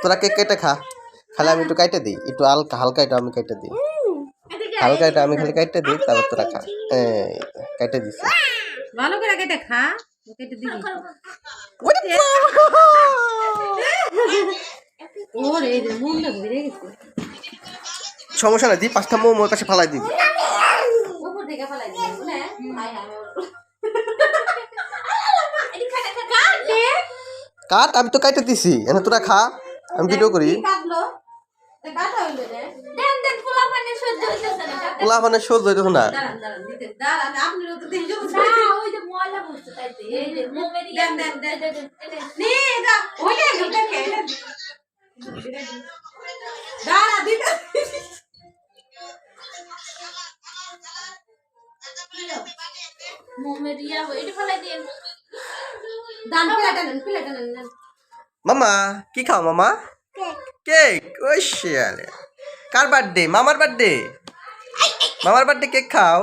তোরা কেক কেটে খা, খালি আমি একটু কাইটে দিই, একটু হালকা হালকা এটা আমি কাইটে দিই, হালকা এটা আমি খালি কাইটে দিই, তারপর তোরা খা। কাইটে দিছি, ভালো করে কেটে খা, কেটে দিবি। ওরে মুন্ডা ঘুরে গেছে। সমস্যা নাই, দি 5টা মোমো কাছে ফালাই দিবি। উপর থেকে ফালাই দিবি না? কাট, আমি তো কাইটে দিছি, এনে তোরা খা, আমি ভিডিও করি। পোলা মানে সহ্য হইতেছ না। মামা কি খাও মামা? কেক। ওই শিয়ালে, কার বার্থডে? মামার বার্থডে। মামার বার্থডে কেক খাও।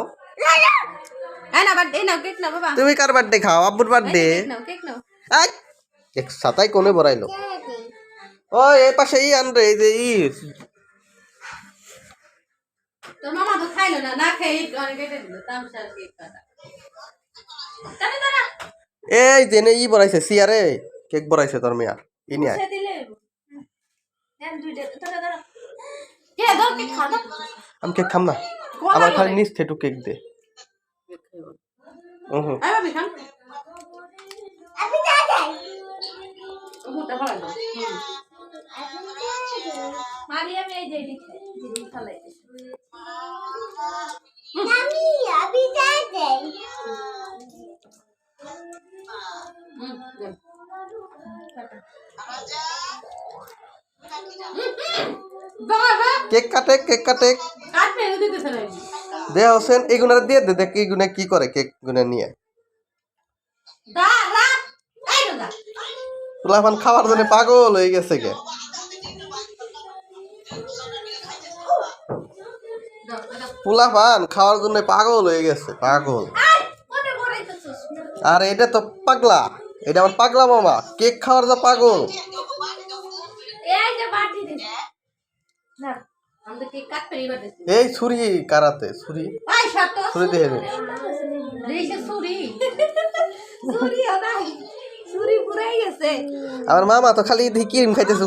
তুমি কার বার্থডে খাও? আব্বুর বার্থডে। এক সাতাই কোনে বড়াইলো। ও এই পাশে ই আনরে, এই যে ই তোর মামা তো খাইলো না, না খেয়ে কেটে দিল তামসার কেক কাটা। এই জেনে ই বড়াইছে, সিয়ারে কেক বড়াইছে তোর মিয়া। ই নিয়ে আয়। আমি কেক খাম না, আমার খালি নিচ থেকে একটু কেক দে। কেক কাটে, কেক কাটে দে হোসেন, এইগুলা দিয়ে দে, দেখ এইগুলা কি করে কেক গুলা নিয়ে। পোলাপান খাওয়ার জন্য পাগল হয়ে গেছে গে। পোলাপান খাওয়ার জন্য পাগল হয়ে গেছে, পাগল। আর এটা তো পাগলা, এটা আমার পাগলা মামা, কেক খাওয়ার যা পাগল। এই ছুরি কারাতে, ছুরি ছুরি দিয়ে দে। আমার মামা তো খালি ক্রিম খাইতেছে।